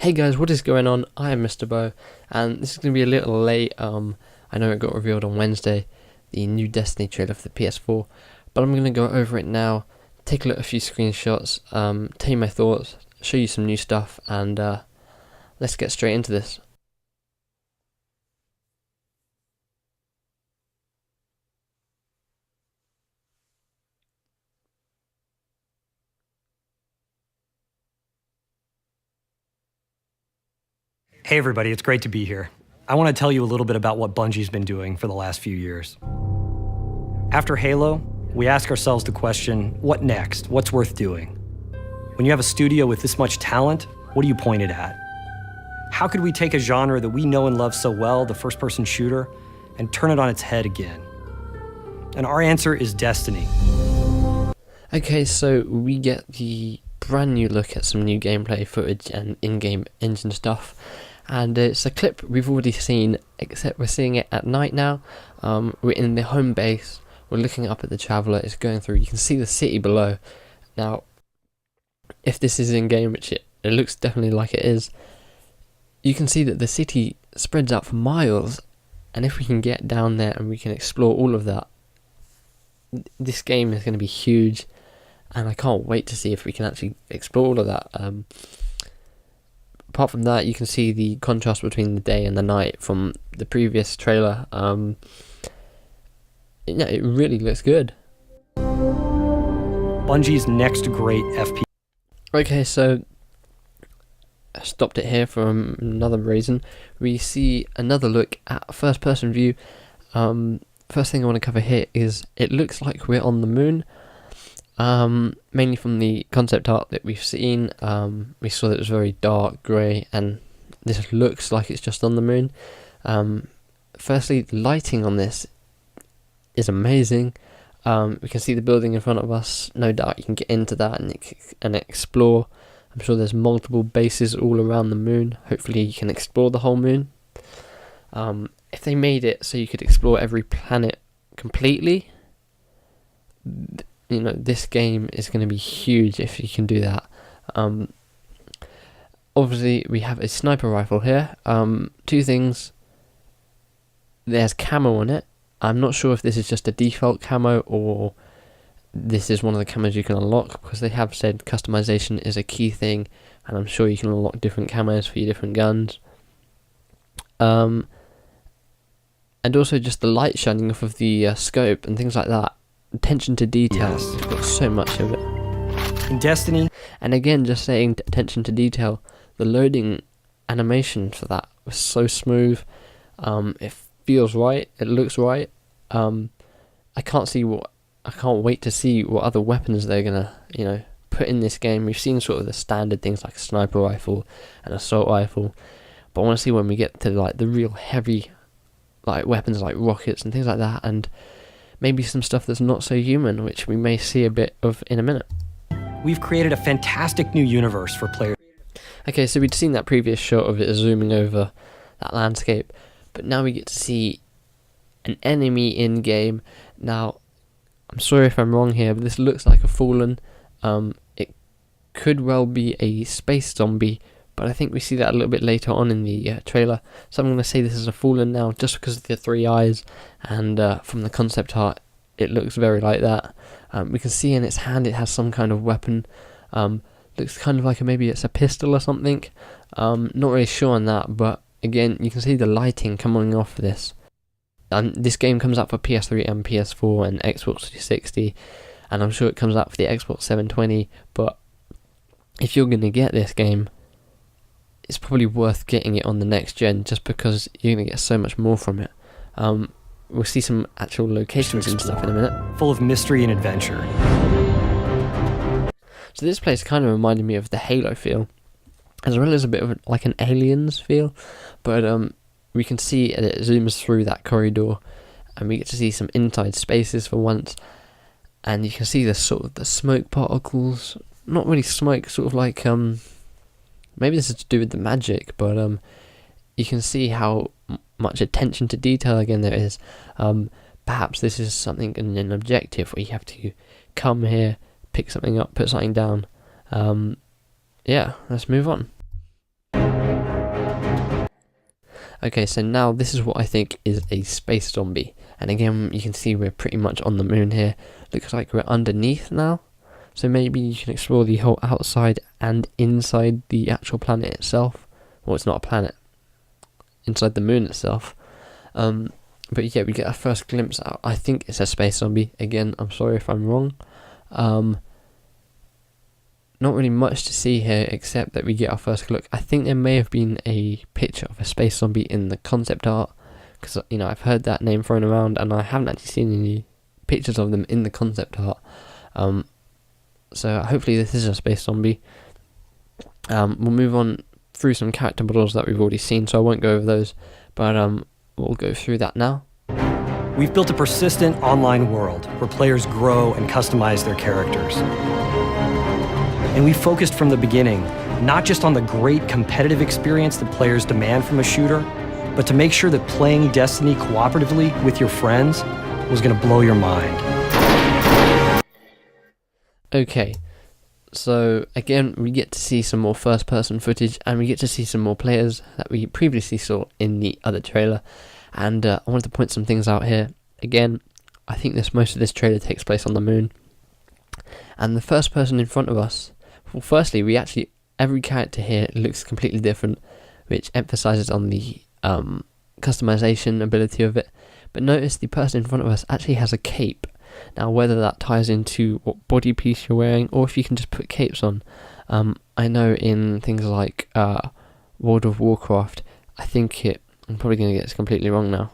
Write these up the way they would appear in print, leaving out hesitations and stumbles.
Hey guys, what is going on? I am Mr. Bo, and this is going to be a little late. I know it got revealed on Wednesday, the new Destiny trailer for the PS4, but I'm going to go over it now, take a look at a few screenshots, tell you my thoughts, show you some new stuff, and let's get straight into this. Hey everybody, it's great to be here. I want to tell you a little bit about what Bungie's been doing for the last few years. After Halo, we ask ourselves the question, what next? What's worth doing? When you have a studio with this much talent, what do you point it at? How could we take a genre that we know and love so well, the first-person shooter, and turn it on its head again? And our answer is Destiny. Okay, so we get the brand new look at some new gameplay footage and in-game engine stuff. And it's a clip we've already seen, except we're seeing it at night now. We're in the home base, we're looking up at the Traveller, it's going through, you can see the city below. Now, if this is in-game, which it looks definitely like it is, you can see that the city spreads out for miles, and if we can get down there and we can explore all of that, this game is going to be huge, and I can't wait to see if we can actually explore all of that. Apart from that, you can see the contrast between the day and the night from the previous trailer. It really looks good. Bungie's next great FPS. Okay, so I stopped it here for another reason. We see another look at first-person view. First thing I want to cover here is it looks like we're on the moon. Mainly from the concept art that we've seen. We saw that it was very dark grey, and this looks like it's just on the moon. Firstly, the lighting on this is amazing. We can see the building in front of us. No doubt you can get into that and explore. I'm sure there's multiple bases all around the moon. Hopefully you can explore the whole moon. If they made it so you could explore every planet completely, this game is going to be huge if you can do that. Obviously, we have a sniper rifle here. Two things. There's camo on it. I'm not sure if this is just a default camo or this is one of the camos you can unlock, because they have said customization is a key thing, and I'm sure you can unlock different camos for your different guns. And also just the light shining off of the scope and things like that. Attention to detail. Yes. We've got so much of it. In Destiny, and again, just saying attention to detail, the loading animation for that was so smooth. It feels right, it looks right. I can't wait to see what other weapons they're gonna, put in this game. We've seen sort of the standard things like a sniper rifle and assault rifle, but I want to see when we get to like the real heavy weapons like rockets and things like that, and maybe some stuff that's not so human, which we may see a bit of in a minute. we've created a fantastic new universe for players. Okay, so we'd seen that previous shot of it zooming over that landscape, but now we get to see an enemy in game. Now, I'm sorry if I'm wrong here, but this looks like a Fallen. It could well be a space zombie, but I think we see that a little bit later on in the trailer. So I'm going to say this is a Fallen now, just because of the three eyes, and from the concept art, it looks very like that. We can see in its hand it has some kind of weapon. Looks kind of like maybe it's a pistol or something. Not really sure on that, but again, you can see the lighting coming off this. This game comes out for PS3 and PS4 and Xbox 360, and I'm sure it comes out for the Xbox 720, but if you're going to get this game, it's probably worth getting it on the next gen, just because you're going to get so much more from it. We'll see some actual locations and stuff in a minute. Full of mystery and adventure. So this place kind of reminded me of the Halo feel, as well as a bit of like an Aliens feel, but we can see it zooms through that corridor, and we get to see some inside spaces for once, and you can see the sort of the smoke particles. Not really smoke, sort of like maybe this is to do with the magic, but you can see how much attention to detail again there is. Perhaps this is something in an objective where you have to come here, pick something up, put something down. Yeah, let's move on. Okay, so now this is what I think is a space zombie. And again, you can see we're pretty much on the moon here. Looks like we're underneath now. So maybe you can explore the whole outside and inside the actual planet itself. Well, it's not a planet. Inside the moon itself. But yeah, we get our first glimpse out. I think it's a space zombie. Again, I'm sorry if I'm wrong. Not really much to see here except that we get our first look. I think there may have been a picture of a space zombie in the concept art, because I've heard that name thrown around and I haven't actually seen any pictures of them in the concept art. So hopefully this is a space zombie. We'll move on through some character models that we've already seen, so I won't go over those, but we'll go through that now. We've built a persistent online world where players grow and customize their characters. And we focused from the beginning, not just on the great competitive experience that players demand from a shooter, but to make sure that playing Destiny cooperatively with your friends was going to blow your mind. Okay, so again, we get to see some more first-person footage, and we get to see some more players that we previously saw in the other trailer. And I wanted to point some things out here. Again, I think most of this trailer takes place on the moon. And the first person in front of us, well, firstly, every character here looks completely different, which emphasizes on the customization ability of it. But notice the person in front of us actually has a cape. Now, whether that ties into what body piece you're wearing, or if you can just put capes on. I know in things like World of Warcraft, I'm probably going to get this completely wrong now,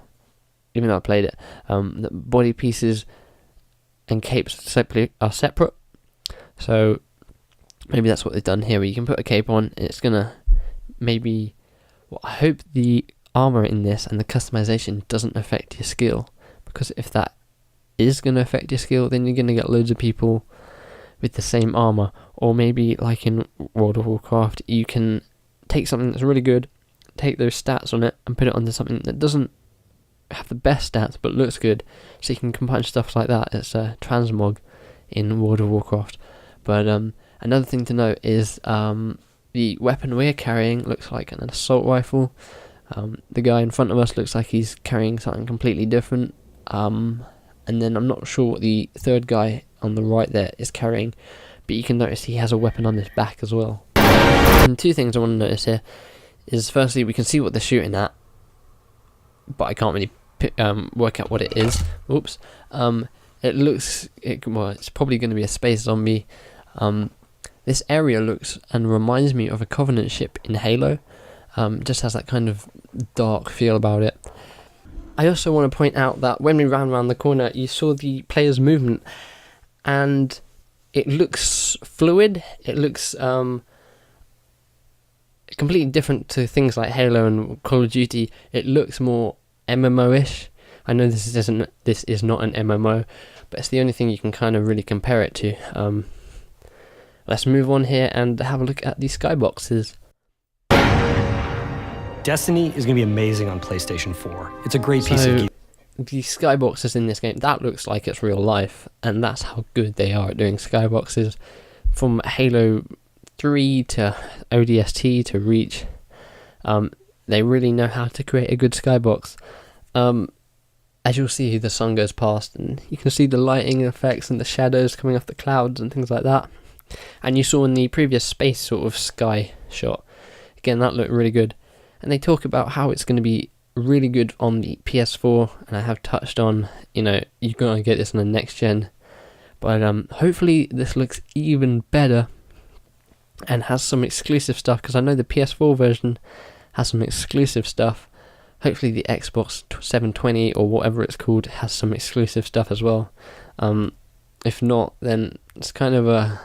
even though I played it. The body pieces and capes are separate. So maybe that's what they've done here, where you can put a cape on, and it's gonna I hope the armor in this and the customization doesn't affect your skill, because if that is gonna affect your skill, then you're gonna get loads of people with the same armor. Or maybe like in World of Warcraft, you can take something that's really good, take those stats on it, and put it onto something that doesn't have the best stats but looks good, so you can combine stuff like that. It's a transmog in World of Warcraft. But another thing to note is the weapon we're carrying looks like an assault rifle. The guy in front of us looks like he's carrying something completely different. And then I'm not sure what the third guy on the right there is carrying, but you can notice he has a weapon on his back as well. And two things I want to notice here is, firstly, we can see what they're shooting at, but I can't really work out what it is. Oops. It's probably going to be a space zombie. This area looks and reminds me of a Covenant ship in Halo. Just has that kind of dark feel about it. I also want to point out that when we ran around the corner, you saw the player's movement, and it looks fluid. It looks completely different to things like Halo and Call of Duty. It looks more MMO-ish. I know this is not an MMO, but it's the only thing you can kind of really compare it to. Let's move on here and have a look at the skyboxes. Destiny is going to be amazing on PlayStation 4. It's a great piece of gear. The skyboxes in this game, that looks like it's real life, and that's how good they are at doing skyboxes. From Halo 3 to ODST to Reach, they really know how to create a good skybox. As you'll see, the sun goes past, and you can see the lighting effects and the shadows coming off the clouds and things like that. And you saw in the previous space sort of sky shot, again, that looked really good. And they talk about how it's going to be really good on the PS4, and I have touched on, you're going to get this on the next gen. But hopefully this looks even better and has some exclusive stuff, because I know the PS4 version has some exclusive stuff. Hopefully the Xbox 720 or whatever it's called has some exclusive stuff as well. If not, then it's kind of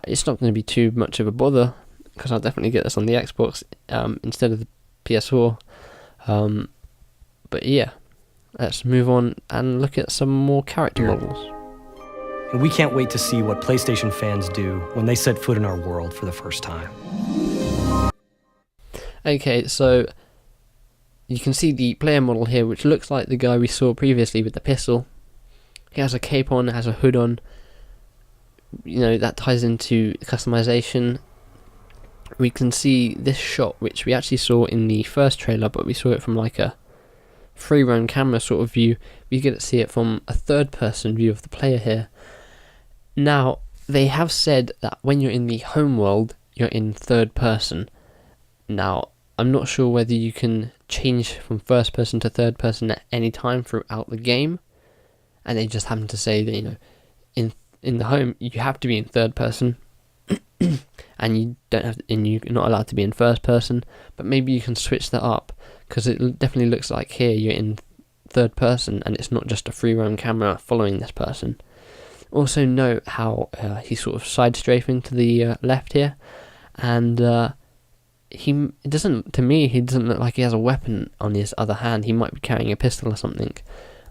it's not going to be too much of a bother, because I'll definitely get this on the Xbox instead of the PS4. But yeah, let's move on and look at some more character models. And we can't wait to see what PlayStation fans do when they set foot in our world for the first time. Okay, so you can see the player model here, which looks like the guy we saw previously with the pistol. He has a cape on, has a hood on. That ties into customization. we can see this shot, which we actually saw in the first trailer, but we saw it from like a free roam camera sort of view. We get to see it from a third person view of the player here. Now, they have said that when you're in the home world, you're in third person. Now, I'm not sure whether you can change from first person to third person at any time throughout the game, and they just happen to say that, you know, in the home you have to be in third person, and you don't have, and you're not allowed to be in first person. But maybe you can switch that up, because it definitely looks like here you're in third person, and it's not just a free roam camera following this person. Also note how he's sort of side strafing to the left here, and he doesn't look like he has a weapon on his other hand. He might be carrying a pistol or something,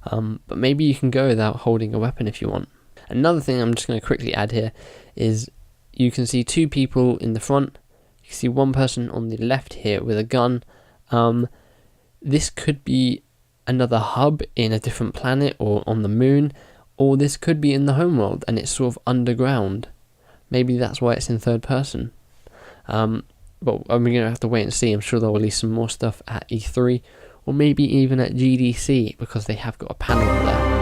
but maybe you can go without holding a weapon if you want. Another thing I'm just going to quickly add here is you can see two people in the front. You can see one person on the left here with a gun. This could be another hub in a different planet or on the moon, or this could be in the homeworld and it's sort of underground. Maybe that's why it's in third person. But we're going to have to wait and see. I'm sure they'll release some more stuff at E3, or maybe even at GDC, because they have got a panel there.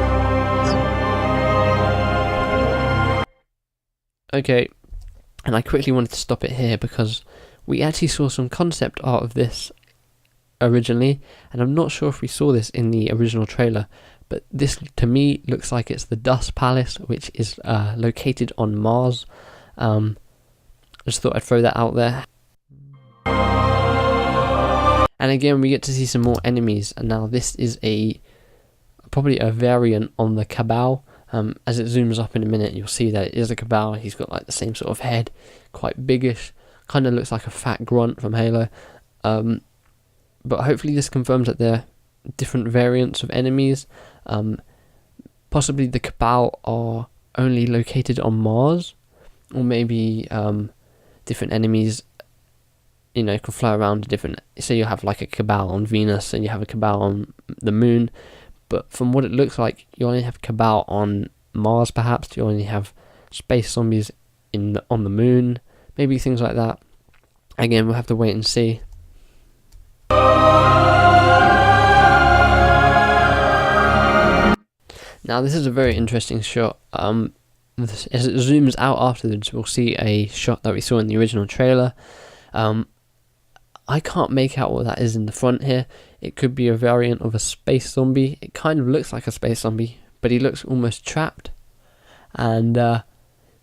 Okay, and I quickly wanted to stop it here because we actually saw some concept art of this originally, and I'm not sure if we saw this in the original trailer, but this to me looks like it's the Dust Palace, which is located on Mars. I just thought I'd throw that out there. And again, we get to see some more enemies, and now this is probably a variant on the Cabal. As it zooms up in a minute, you'll see that it is a Cabal. He's got like the same sort of head, quite biggish, kind of looks like a fat grunt from Halo. But hopefully this confirms that they're different variants of enemies. Possibly the Cabal are only located on Mars, or maybe different enemies, you know, can fly around to different. So you have like a Cabal on Venus and you have a Cabal on the moon, but from what it looks like, you only have Cabal on Mars. Perhaps you only have space zombies on the moon, maybe things like that. Again, we'll have to wait and see. Now this is a very interesting shot. As it zooms out afterwards, we'll see a shot that we saw in the original trailer. I can't make out what that is in the front here. It could be a variant of a space zombie. It kind of looks like a space zombie, but he looks almost trapped. And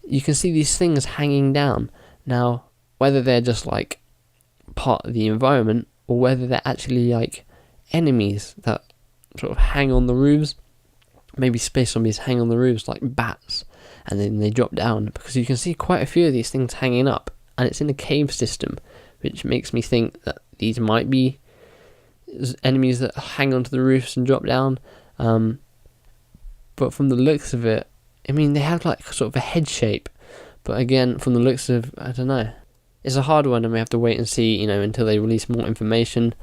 you can see these things hanging down. Now, whether they're just like part of the environment, or whether they're actually like enemies that sort of hang on the roofs. Maybe space zombies hang on the roofs like bats, and then they drop down, because you can see quite a few of these things hanging up, and it's in a cave system, which makes me think that these might be enemies that hang onto the roofs and drop down. But from the looks of it, I mean, they have like sort of a head shape, but again, from the looks of, I don't know. It's a hard one, and we have to wait and see, you know, until they release more information.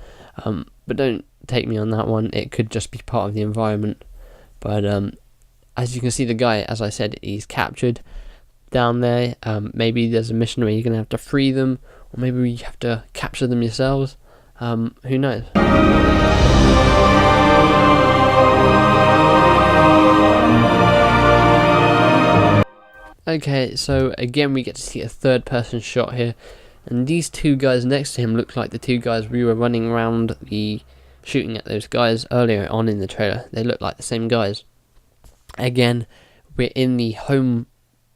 But don't take me on that one. It could just be part of the environment. But as you can see, the guy, as I said, he's captured down there. Maybe there's a mission where you're going to have to free them, or maybe you have to capture them yourselves. Who knows? Okay, so again we get to see a third person shot here, and these two guys next to him look like the two guys we were running around shooting at those guys earlier on in the trailer. They look like the same guys. Again, we're in the home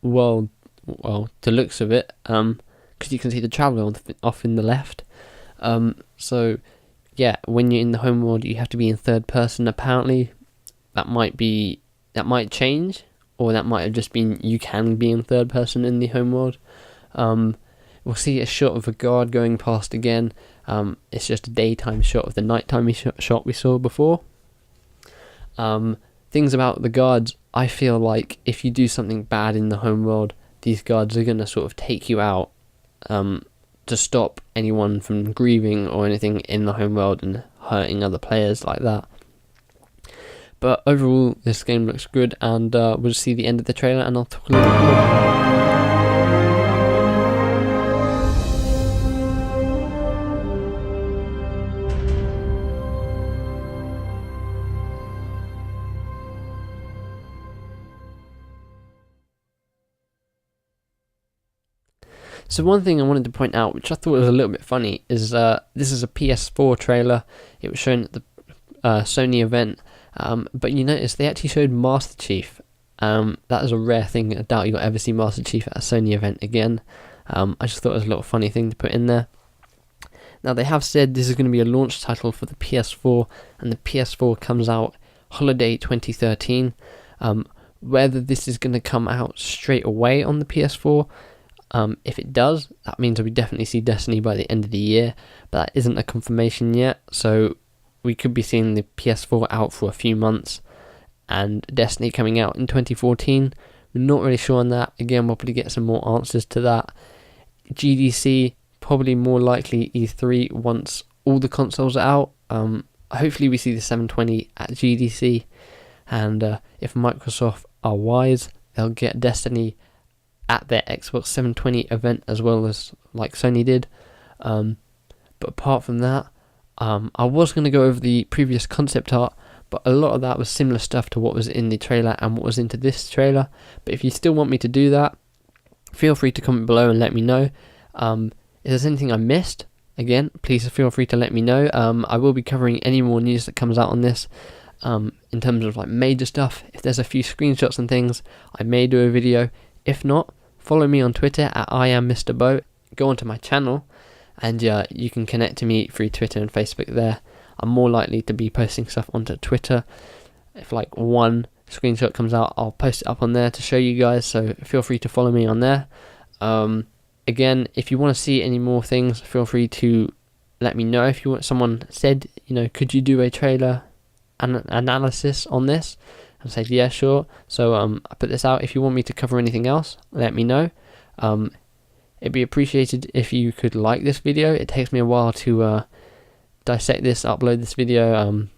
world, well, the looks of it, because you can see the traveler off in the left. So yeah, when you're in the home world, you have to be in third person. Apparently, that might change, or that might have just been you can be in third person in the home world. We'll see a shot of a guard going past again. It's just a daytime shot of the nighttime shot we saw before. Things about the guards, I feel like if you do something bad in the home world, these guards are going to sort of take you out to stop anyone from grieving or anything in the home world and hurting other players like that. But overall, this game looks good, and we'll see the end of the trailer and I'll talk a little bit more. So one thing I wanted to point out, which I thought was a little bit funny, is this is a PS4 trailer. It was shown at the Sony event, but you notice they actually showed Master Chief. That is a rare thing. I doubt you'll ever see Master Chief at a Sony event again. I just thought it was a little funny thing to put in there. Now they have said this is going to be a launch title for the PS4, and the PS4 comes out holiday 2013. Whether this is going to come out straight away on the PS4, if it does, that means we definitely see Destiny by the end of the year, but that isn't a confirmation yet, so we could be seeing the PS4 out for a few months and Destiny coming out in 2014. We're not really sure on that. Again, we'll probably get some more answers to that. GDC, probably more likely E3 once all the consoles are out. Hopefully we see the 720 at GDC, and if Microsoft are wise, they'll get Destiny at their Xbox 720 event as well as like Sony did. But apart from that, I was going to go over the previous concept art, but a lot of that was similar stuff to what was in the trailer and what was into this trailer. But if you still want me to do that, feel free to comment below and let me know. If there's anything I missed, again, please feel free to let me know. I will be covering any more news that comes out on this. In terms of like major stuff, if there's a few screenshots and things, I may do a video. If not, follow me on Twitter at IamMrBoat. Go onto my channel, and you can connect to me through Twitter and Facebook there. I'm more likely to be posting stuff onto Twitter. If like one screenshot comes out, I'll post it up on there to show you guys, so feel free to follow me on there. Again, if you want to see any more things, feel free to let me know. If you want, someone said, could you do a trailer analysis on this? I said, yeah, sure. So I put this out. If you want me to cover anything else, let me know. It'd be appreciated if you could like this video. It takes me a while to dissect this, upload this video,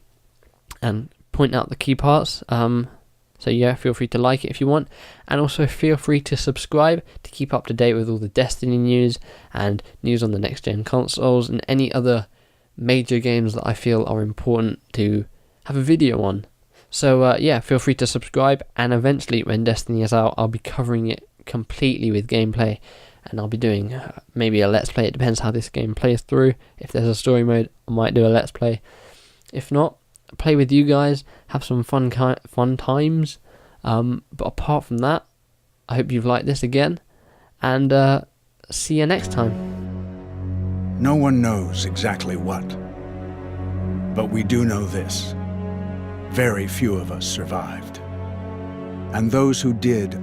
and point out the key parts. So yeah, feel free to like it if you want, and also feel free to subscribe to keep up to date with all the Destiny news and news on the next gen consoles and any other major games that I feel are important to have a video on. So yeah, feel free to subscribe, and eventually when Destiny is out, I'll be covering it completely with gameplay, and I'll be doing maybe a let's play. It depends how this game plays through. If there's a story mode, I might do a let's play. If not, play with you guys, have some fun times. But apart from that, I hope you've liked this again, and see you next time. No one knows exactly what, but we do know this. Very few of us survived. And those who did